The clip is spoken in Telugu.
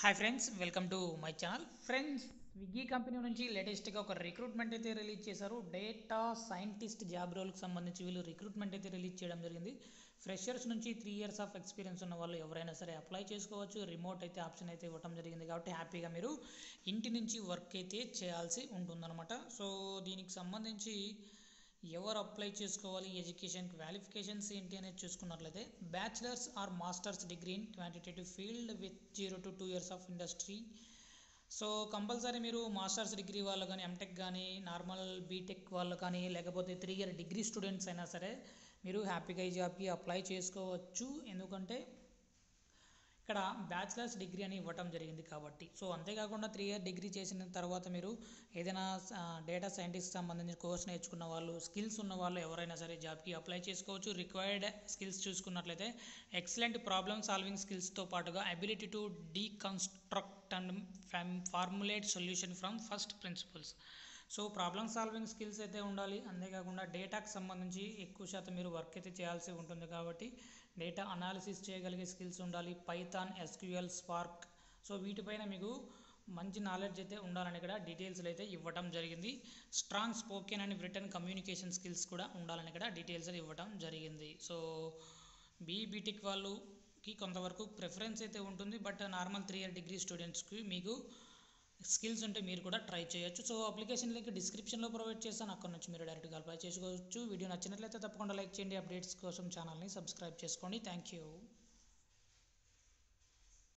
Hi friends, welcome to my channel. Friends, Swiggy company నుంచి లేటెస్ట్గా ఒక రిక్రూట్మెంట్ అయితే రిలీజ్ చేశారు. డేటా సైంటిస్ట్ జాబ్ రోల్కి సంబంధించి వీళ్ళు రిక్రూట్మెంట్ అయితే రిలీజ్ చేయడం జరిగింది. ఫ్రెషర్స్ నుంచి 3 years ఆఫ్ ఎక్స్పీరియన్స్ ఉన్న వాళ్ళు ఎవరైనా సరే అప్లై చేసుకోవచ్చు. రిమోట్ అయితే ఆప్షన్ అయితే ఇవ్వడం జరిగింది కాబట్టి హ్యాపీగా మీరు ఇంటి నుంచి వర్క్ అయితే చేయాల్సి ఉంటుందన్నమాట. సో దీనికి సంబంధించి ఎవరు అప్లై చేసుకోవాలి, ఎడ్యుకేషన్ క్వాలిఫికేషన్స్ ఏంటి అనేది చూసుకున్నట్లయితే bachelors or masters degree in quantitative field with 0 to 2 years of industry. So compulsory మీరు మాస్టర్స్ డిగ్రీ వాళ్ళు కానీ, ఎంటెక్ కానీ, నార్మల్ బీటెక్ వాళ్ళు కానీ, లేకపోతే 3 year డిగ్రీ స్టూడెంట్స్ అయినా సరే మీరు హ్యాపీగా ఈ జాబ్కి అప్లై చేసుకోవచ్చు. ఎందుకంటే ఇక్కడ బ్యాచిలర్స్ డిగ్రీ అని ఇవ్వటం జరిగింది కాబట్టి. సో అంతేకాకుండా 3 year డిగ్రీ చేసిన తర్వాత మీరు ఏదైనా డేటా సైంటిస్ట్ సంబంధించిన కోర్స్ నేర్చుకున్న వాళ్ళు, స్కిల్స్ ఉన్న వాళ్ళు ఎవరైనా సరే జాబ్కి అప్లై చేసుకోవచ్చు. రిక్వైర్డ్ స్కిల్స్ చూసుకున్నట్లయితే ఎక్సలెంట్ ప్రాబ్లమ్ సాల్వింగ్ స్కిల్స్తో పాటుగా ability to deconstruct and formulate solution from first principles. So problem solving skills అయితే ఉండాలి. అంతేకాకుండా డేటాకు సంబంధించి ఎక్కువ శాతం మీరు వర్క్ అయితే చేయాల్సి ఉంటుంది కాబట్టి డేటా అనాలిసిస్ చేయగలిగే స్కిల్స్ ఉండాలి. పైథాన్, ఎస్క్యూఎల్, స్పార్క్, సో వీటిపైన మీకు మంచి నాలెడ్జ్ అయితే ఉండాలని ఇక్కడ డీటెయిల్స్ అయితే ఇవ్వడం జరిగింది. Strong spoken and return communication skills కూడా ఉండాలని ఇక్కడ డీటెయిల్స్ ఇవ్వడం జరిగింది. సో బీటెక్ వాళ్ళకి కొంతవరకు ప్రిఫరెన్స్ అయితే ఉంటుంది. బట్ నార్మల్ 3 year డిగ్రీ స్టూడెంట్స్కి మీకు స్కిల్స్ ఉంటే మీరు కూడా ట్రై చేయొచ్చు. సో అప్లికేషన్ లింక్ డిస్క్రిప్షన్లో ప్రొవైడ్ చేస్తాను, అక్కడ నుంచి మీరు డైరెక్ట్గా అప్లై చేసుకోవచ్చు. వీడియో నచ్చినట్లయితే తప్పకుండా లైక్ చేయండి. అప్డేట్స్ కోసం ఛానల్ని సబ్స్క్రైబ్ చేసుకోండి. Thank you.